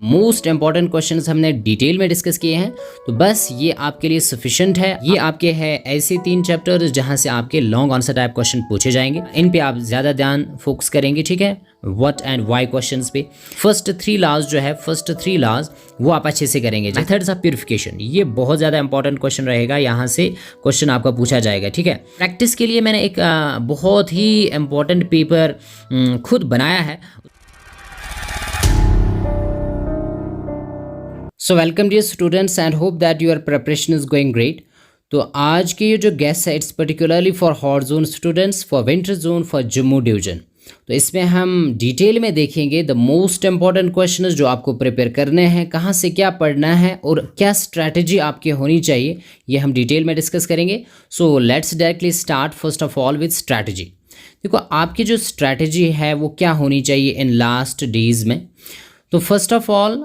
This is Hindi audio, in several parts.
मोस्ट इंपॉर्टेंट क्वेश्चंस हमने डिटेल में डिस्कस किए हैं, तो बस ये आपके लिए सफिशिएंट है। ये आपके हैं ऐसे 3 चैप्टर्स जहां से आपके लॉन्ग आंसर टाइप क्वेश्चन पूछे जाएंगे। इन पे आप ज़्यादा ध्यान फोकस करेंगे, ठीक है, व्हाट एंड वाई क्वेश्चंस पे। फर्स्ट 3 लॉज जो है, फर्स्ट 3 लॉज वो आप अच्छे से करेंगे। मेथड्स ऑफ प्यूरिफिकेशन, ये बहुत ज़्यादा इंपॉर्टेंट क्वेश्चन रहेगा, यहाँ से क्वेश्चन आपका पूछा जाएगा, ठीक है। प्रैक्टिस के लिए मैंने एक बहुत ही इंपॉर्टेंट पेपर खुद बनाया है। So welcome dear students and hope that your preparation is going great. तो आज के ये जो गेस्ट है it's particularly for hot zone students, for winter zone, for Jammu division. तो इसमें हम डिटेल में देखेंगे द मोस्ट इंपॉर्टेंट क्वेश्चन जो आपको प्रिपेयर करने हैं, कहाँ से क्या पढ़ना है और क्या स्ट्रैटेजी आपकी होनी चाहिए, ये हम डिटेल में डिस्कस करेंगे। So let's directly start first of all with strategy. देखो आपकी जो स्ट्रैटेजी है वो क्या होनी चाहिए इन लास्ट डेज में। तो फर्स्ट ऑफ ऑल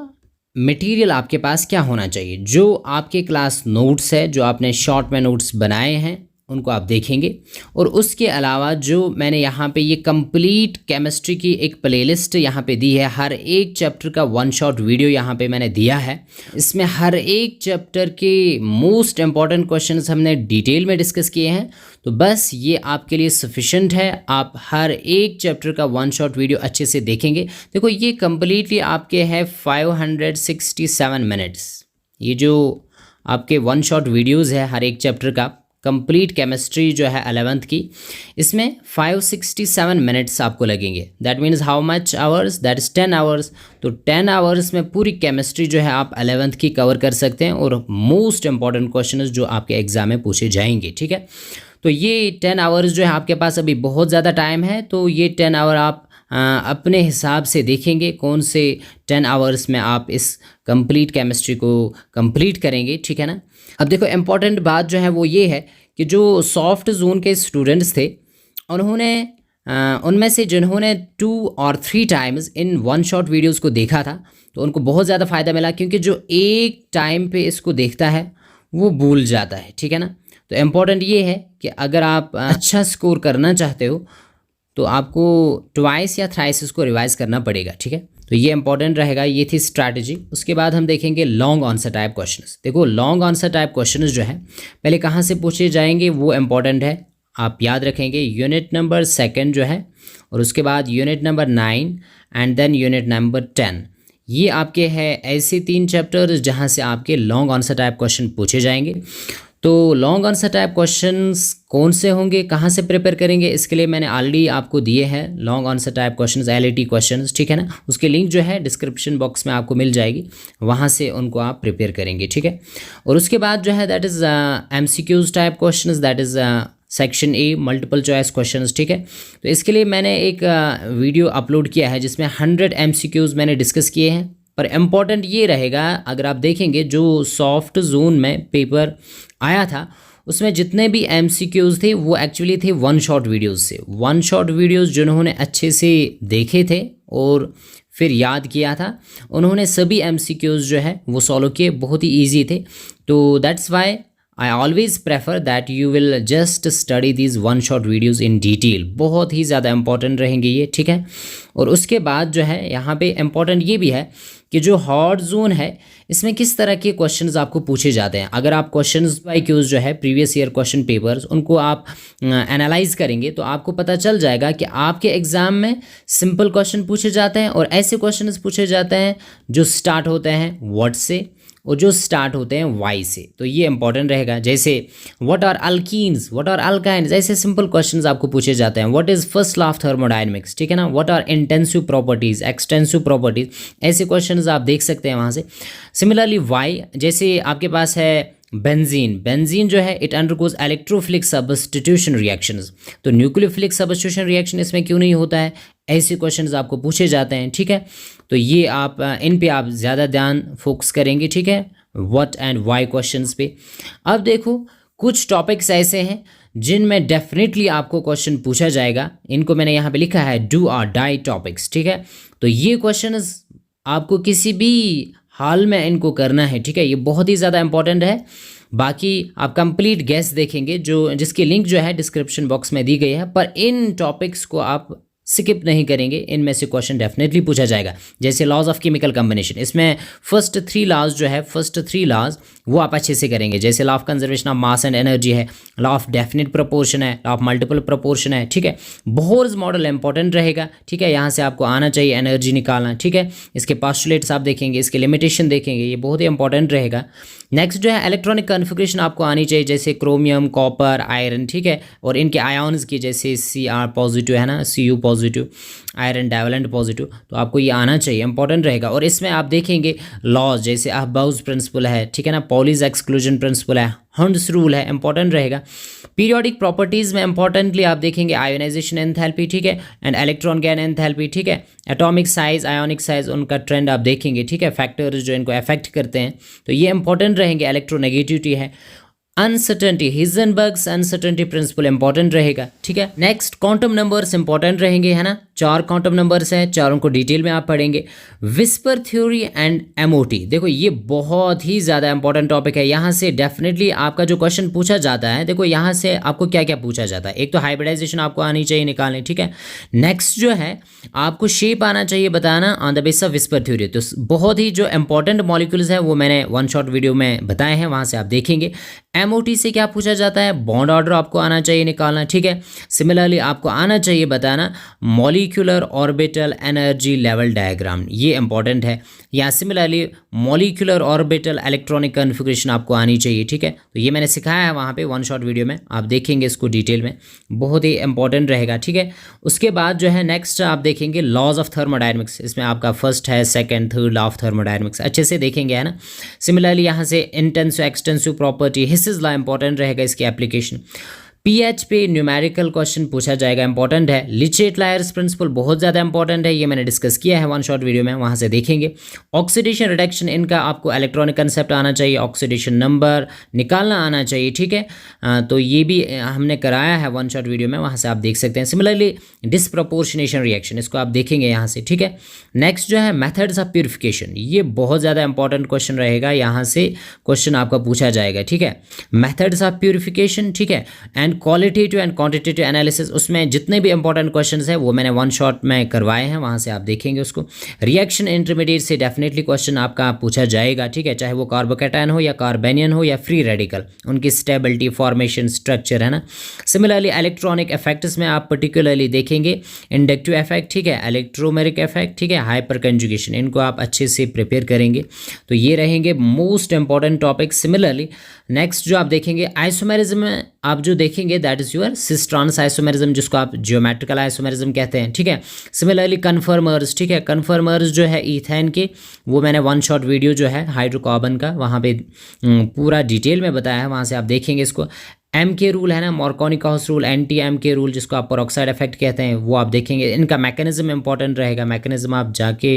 मटेरियल आपके पास क्या होना चाहिए, जो आपके क्लास नोट्स है, जो आपने शॉर्ट में नोट्स बनाए हैं उनको आप देखेंगे। और उसके अलावा जो मैंने यहाँ पे ये कंप्लीट केमिस्ट्री की एक प्लेलिस्ट यहाँ पे दी है, हर एक चैप्टर का 1 शॉट वीडियो यहाँ पे मैंने दिया है। इसमें हर एक चैप्टर के मोस्ट इंपॉर्टेंट क्वेश्चंस हमने डिटेल में डिस्कस किए हैं। तो बस ये आपके लिए सफिशिएंट है, आप हर एक चैप्टर का 1 शॉट वीडियो अच्छे से देखेंगे। देखो ये कम्प्लीटली आपके है 567 मिनट्स। ये जो आपके 1 शॉट वीडियोज़ है हर एक चैप्टर का, कंप्लीट केमिस्ट्री जो है 11th की, इसमें 567 मिनट्स आपको लगेंगे। That means how much hours, that is 10 hours. तो 10 आवर्स में पूरी केमिस्ट्री जो है आप 11th की कवर कर सकते हैं और मोस्ट इंपॉर्टेंट क्वेश्चन जो आपके एग्जाम में पूछे जाएंगे, ठीक है। तो ये 10 आवर्स जो है आपके पास अभी बहुत ज़्यादा टाइम है, तो ये 10 आवर आप अपने हिसाब से देखेंगे कौन से 10 आवर्स में आप इस कंप्लीट केमिस्ट्री को कंप्लीट करेंगे, ठीक है ना। अब देखो इम्पॉर्टेंट बात जो है वो ये है कि जो सॉफ्ट जोन के स्टूडेंट्स थे उन्होंने उनमें से जिन्होंने 2 और 3 टाइम्स इन 1 शॉट वीडियोज़ को देखा था तो उनको बहुत ज़्यादा फ़ायदा मिला, क्योंकि जो एक टाइम पे इसको देखता है वो भूल जाता है, ठीक है ना। तो इम्पॉर्टेंट ये है कि अगर आप अच्छा स्कोर करना चाहते हो तो आपको ट्वाइस या थ्राइस इसको रिवाइज करना पड़ेगा, ठीक है। तो ये इंपॉर्टेंट रहेगा, ये थी स्ट्रैटेजी। उसके बाद हम देखेंगे लॉन्ग आंसर टाइप क्वेश्चंस। देखो लॉन्ग आंसर टाइप क्वेश्चंस जो है पहले कहाँ से पूछे जाएंगे वो इंपॉर्टेंट है, आप याद रखेंगे। यूनिट नंबर 2 जो है, और उसके बाद unit number 9 and then unit number 10। ये आपके हैं ऐसे 3 चैप्टर्स जहाँ से आपके लॉन्ग आंसर टाइप क्वेश्चन पूछे जाएंगे। तो लॉन्ग आंसर टाइप क्वेश्चंस कौन से होंगे, कहाँ से प्रिपेयर करेंगे, इसके लिए मैंने ऑलरेडी आपको दिए हैं long answer type questions, LAT questions, ठीक है ना। उसके लिंक जो है डिस्क्रिप्शन बॉक्स में आपको मिल जाएगी, वहाँ से उनको आप प्रिपेयर करेंगे, ठीक है। और उसके बाद जो है that is MCQs type questions, that is section A multiple choice questions, ठीक है। तो इसके लिए मैंने एक वीडियो अपलोड किया है जिसमें 100 MCQs मैंने डिस्कस किए हैं। पर इम्पॉर्टेंट ये रहेगा, अगर आप देखेंगे जो सॉफ्ट जोन में पेपर आया था उसमें जितने भी MCQs थे वो एक्चुअली थे 1 शॉट वीडियोज़ से। 1 शॉट वीडियोज़ जिन्होंने अच्छे से देखे थे और फिर याद किया था उन्होंने सभी MCQs जो है वो सॉल्व किए, बहुत ही ईजी थे। तो that's why I always prefer that you will just study these 1 shot videos in detail। बहुत ही ज़्यादा इंपॉर्टेंट रहेंगे ये, ठीक है। और उसके बाद जो है यहाँ पे इम्पॉर्टेंट ये भी है कि जो हॉट जोन है इसमें किस तरह के क्वेश्चंस आपको पूछे जाते हैं। अगर आप क्वेश्चंस बाय क्यूज जो है प्रीवियस ईयर क्वेश्चन पेपर्स उनको आप एनालाइज करेंगे तो आपको पता चल जाएगा कि आपके एग्ज़ाम में सिंपल क्वेश्चन पूछे जाते हैं और ऐसे क्वेश्चंस पूछे जाते हैं जो स्टार्ट होते हैं व्हाट से और जो स्टार्ट होते हैं वाई से। तो ये इंपॉर्टेंट रहेगा, जैसे what are alkenes, what are alkynes, ऐसे सिंपल क्वेश्चंस आपको पूछे जाते हैं। What is first law of thermodynamics, ठीक है ना। What are intensive properties, extensive properties, ऐसे क्वेश्चंस आप देख सकते हैं वहाँ से। सिमिलरली वाई, जैसे आपके पास है बेंजीन, बेंजीन जो है it undergoes electrophilic substitution reactions, तो न्यूक्लियोफिलिक सब्स्टिट्यूशन रिएक्शन इसमें क्यों नहीं होता है, ऐसे क्वेश्चंस आपको पूछे जाते हैं, ठीक है। तो ये आप इन पे आप ज़्यादा ध्यान फोकस करेंगे, ठीक है, व्हाट एंड वाई क्वेश्चंस पे। अब देखो कुछ टॉपिक्स ऐसे हैं जिनमें डेफिनेटली आपको क्वेश्चन पूछा जाएगा, इनको मैंने यहाँ पे लिखा है डू और डाई टॉपिक्स, ठीक है। तो ये क्वेश्चंस आपको किसी भी हाल में इनको करना है, ठीक है, ये बहुत ही ज़्यादा इंपॉर्टेंट है। बाकी आप कंप्लीट गेस देखेंगे जो जिसकी लिंक जो है डिस्क्रिप्शन बॉक्स में दी गई है, पर इन टॉपिक्स को आप स्किप नहीं करेंगे, इनमें से क्वेश्चन डेफिनेटली पूछा जाएगा। जैसे लॉज ऑफ केमिकल कॉम्बिनेशन, इसमें फर्स्ट थ्री लॉज वो आप अच्छे से करेंगे। जैसे law of conservation of mass and energy है, लॉ ऑफ डेफिनेट प्रोपोर्शन है, लॉ ऑफ मल्टीपल प्रोपोर्शन है, ठीक है। बोहर्स मॉडल इंपॉर्टेंट रहेगा, ठीक है, यहाँ से आपको आना चाहिए एनर्जी निकालना, ठीक है। इसके पोस्टुलेट्स आप देखेंगे, इसके लिमिटेशन देखेंगे, ये बहुत ही इंपॉर्टेंट रहेगा। नेक्स्ट जो है इलेक्ट्रॉनिक कॉन्फ़िगरेशन आपको आनी चाहिए, जैसे क्रोमियम, कॉपर, आयरन, ठीक है, और इनके आयॉन्स की, जैसे Cr पॉजिटिव है ना, Cu positive, iron divalent positive, तो आपको ये आना चाहिए, इंपॉर्टेंट रहेगा। और इसमें आप देखेंगे लॉज, जैसे अहबाउज प्रिंसिपल है, ठीक है ना, पॉलीज एक्सक्लूजन प्रिंसिपल है, हंड्स रूल है, इंपॉर्टेंट रहेगा। पीरियोडिक प्रॉपर्टीज़ में इंपॉर्टेंटली आप देखेंगे आयोनाइजेशन एंथैल्पी, ठीक है, एंड इलेक्ट्रॉन गैन एंथैल्पी, ठीक है, एटॉमिक साइज, आयोनिक साइज, उनका ट्रेंड आप देखेंगे, ठीक है, फैक्टर्स जो इनको अफेक्ट करते हैं, तो ये इंपॉर्टेंट रहेंगे। इलेक्ट्रोनेगेटिविटी है, अनसर्टेनिटी, हिजनबर्ग्स अनसर्टेनिटी प्रिंसिपल इंपॉर्टेंट रहेगा, ठीक है। नेक्स्ट क्वांटम नंबर्स इंपॉर्टेंट रहेंगे, है ना, 4 क्वांटम नंबर्स हैं, चारों को डिटेल में आप पढ़ेंगे। विस्पर थ्योरी एंड एमओटी, देखो ये बहुत ही ज़्यादा इंपॉर्टेंट टॉपिक है। यहाँ से डेफिनेटली आपका जो क्वेश्चन पूछा जाता है, देखो यहाँ से आपको क्या क्या पूछा जाता है। एक तो हाइब्रिडाइजेशन आपको आनी चाहिए निकालने, ठीक है। नेक्स्ट जो है आपको शेप आना चाहिए बताना on the base of whisper theory. तो बहुत ही जो इंपॉर्टेंट मॉलिक्यूल्स हैं वो मैंने वन शॉट वीडियो में बताए हैं, वहाँ से आप देखेंगे। एमओटी से क्या पूछा जाता है, बॉन्ड ऑर्डर आपको आना चाहिए निकालना, ठीक है। सिमिलरली आपको आना चाहिए बताना molecular orbital energy level diagram, ये इंपॉर्टेंट है। या similarly molecular orbital electronic configuration आपको आनी चाहिए, ठीक है। तो ये मैंने सिखाया है वहाँ पे वन शॉट वीडियो में, आप देखेंगे इसको डिटेल में, बहुत ही इंपॉर्टेंट रहेगा, ठीक है। उसके बाद जो है नेक्स्ट आप देखेंगे लॉज ऑफ थर्मोडायनेमिक्स, इसमें आपका फर्स्ट है, second, third law of thermodynamics अच्छे से देखेंगे, है ना। सिमिलरली यहाँ से intensive extensive property, हिसिस law important रहेगा, इसकी एप्लीकेशन। पीएच पे न्यूमेरिकल क्वेश्चन पूछा जाएगा, इंपॉर्टेंट है। लिचेट-लायर्स प्रिंसिपल बहुत ज़्यादा इंपॉर्टेंट है, ये मैंने डिस्कस किया है वन शॉट वीडियो में, वहाँ से देखेंगे। ऑक्सीडेशन रिडक्शन, इनका आपको इलेक्ट्रॉनिक कंसेप्ट आना चाहिए, ऑक्सीडेशन नंबर निकालना आना चाहिए, ठीक है। तो ये भी हमने कराया है वन शॉट वीडियो में, वहाँ से आप देख सकते हैं। सिमिलरली डिसप्रपोर्शनेशन रिएक्शन, इसको आप देखेंगे यहाँ से, ठीक है। नेक्स्ट जो है मेथड्स ऑफ प्यूरिफिकेशन, ये बहुत ज़्यादा इंपॉर्टेंट क्वेश्चन रहेगा, यहाँ से क्वेश्चन आपका पूछा जाएगा, ठीक है। मेथड्स ऑफ प्यूरिफिकेशन, ठीक है, and qualitative and quantitative analysis, उसमें जितने भी इंपॉर्टेंट क्वेश्चंस हैं वो मैंने वन शॉट में करवाए हैं, वहाँ से आप देखेंगे उसको। रिएक्शन इंटरमीडिएट से डेफिनेटली क्वेश्चन आपका पूछा जाएगा, ठीक है, चाहे वो कार्बोकैटायन हो या कार्बेनियन हो या फ्री रेडिकल, उनकी स्टेबिलिटी, फॉर्मेशन, स्ट्रक्चर, है ना। सिमिलरली इलेक्ट्रॉनिक इफेक्ट्स में आप पर्टिकुलरली देखेंगे इंडक्टिव इफेक्ट, ठीक है, इलेक्ट्रोमेरिक इफेक्ट, ठीक है, हाइपर कंजुगेशन, इनको आप अच्छे से प्रिपेयर करेंगे। तो ये रहेंगे most important topic. Similarly next जो आप देखेंगे आइसोमेरिज्म में आप जो देखेंगे that is your cis trans isomerism, जिसको आप जियोमेट्रिकल आइसोमेरिज्म कहते हैं, ठीक है। सिमिलरली कन्फर्मर्स, ठीक है, कन्फर्मर्स जो है ईथेन के, वो मैंने वन शॉट वीडियो जो है हाइड्रोकार्बन का वहाँ पे पूरा डिटेल में बताया है, वहाँ से आप देखेंगे इसको। एम के रूल है ना, मार्कोनी-काउस रूल, एंटी एम के रूल, जिसको आप पेरोक्साइड इफेक्ट कहते हैं, वो आप देखेंगे। इनका मैकेनिज्म इंपॉर्टेंट रहेगा, मैकेनिज्म आप जाके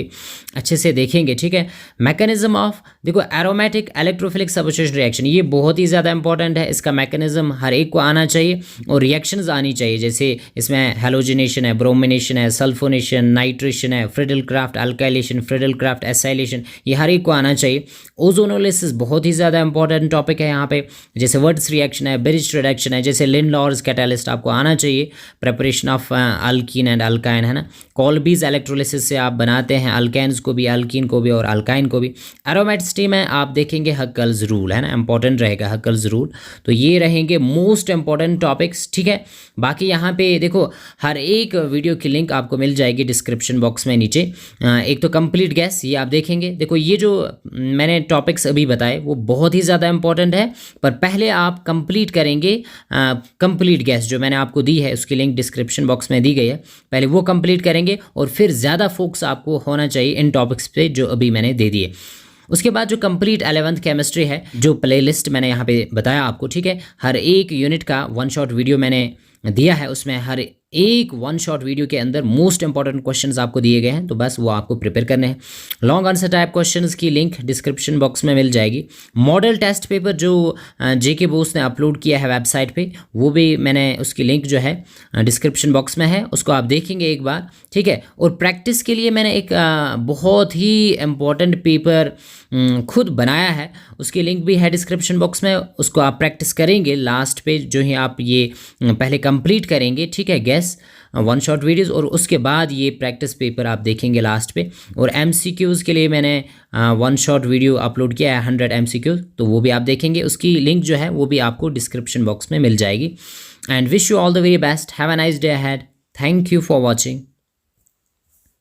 अच्छे से देखेंगे, ठीक है। मैकेनिज्म ऑफ देखो एरोमेटिक इलेक्ट्रोफिलिक सब्स्टिट्यूशन रिएक्शन, ये बहुत ही ज़्यादा इंपॉर्टेंट है, इसका मैकेनिज्म हर एक को आना चाहिए और रिएक्शंस आनी चाहिए। जैसे इसमें हेलोजिनेशन है, ब्रोमिनेशन है, सल्फोनेशन, नाइट्रेशन है, Friedel Crafts alkylation, Friedel Crafts acylation, ये हर एक को आना चाहिए। ओजोनोलिसिस बहुत ही ज़्यादा इंपॉर्टेंट टॉपिक है यहाँ पे, जैसे वर्ड्स रिएक्शन है, बेरिज रिडक्शन है, जैसे लिन-लॉर्स कैटालिस्ट आपको आना चाहिए, preparation of alkyne and alkyne, है ना। कॉल्बीज इलेक्ट्रोलिसिस से आप बनाते हैं अल्केन्स को भी, अल्कीन को भी और अल्काइन को भी। एरोमेट स्टीम है, आप देखेंगे हक्कल्स रूल, है ना, इंपॉर्टेंट रहेगा हक्कल्स रूल। तो ये रहेंगे मोस्ट इंपॉर्टेंट टॉपिक्स, ठीक है। बाकी यहाँ पे देखो हर एक वीडियो की लिंक आपको मिल जाएगी डिस्क्रिप्शन बॉक्स में नीचे। एक तो कंप्लीट गैस, ये आप देखेंगे, देखो ये जो मैंने टॉपिक्स अभी बताए वो बहुत ही ज़्यादा इंपॉर्टेंट है, पर पहले आप कंप्लीट करेंगे कंप्लीट गैस जो मैंने आपको दी है, उसकी लिंक डिस्क्रिप्शन बॉक्स में दी गई है, पहले वो कंप्लीट करेंगे और फिर ज़्यादा फोकस आपको होना चाहिए इन टॉपिक्स पे जो अभी मैंने दे दिए। उसके बाद जो कंप्लीट 11th केमिस्ट्री है, जो प्लेलिस्ट मैंने यहाँ पे बताया आपको, ठीक है, हर एक यूनिट का वन शॉट वीडियो मैंने दिया है, उसमें हर एक वन शॉट वीडियो के अंदर मोस्ट इंपॉर्टेंट क्वेश्चंस आपको दिए गए हैं, तो बस वो आपको प्रिपेयर करने हैं। लॉन्ग आंसर टाइप क्वेश्चंस की लिंक डिस्क्रिप्शन बॉक्स में मिल जाएगी। मॉडल टेस्ट पेपर जो जेके बोस ने अपलोड किया है वेबसाइट पे, वो भी मैंने उसकी लिंक जो है डिस्क्रिप्शन बॉक्स में है, उसको आप देखेंगे एक बार, ठीक है। और प्रैक्टिस के लिए मैंने एक बहुत ही इम्पॉर्टेंट पेपर खुद बनाया है, उसकी लिंक भी है डिस्क्रिप्शन बॉक्स में, उसको आप प्रैक्टिस करेंगे लास्ट पे जो ही आप ये पहले कंप्लीट करेंगे, ठीक है। गैस गैस 1 शॉट वीडियोस, और उसके बाद ये प्रैक्टिस पेपर आप देखेंगे लास्ट पे। और MCQs के लिए मैंने 1 शॉट वीडियो अपलोड किया है 100 MCQs, तो वो भी आप देखेंगे। उसकी लिंक जो है वो भी आपको डिस्क्रिप्शन बॉक्स में मिल जाएगी। And wish you all the very best, have a nice day ahead, thank you for watching.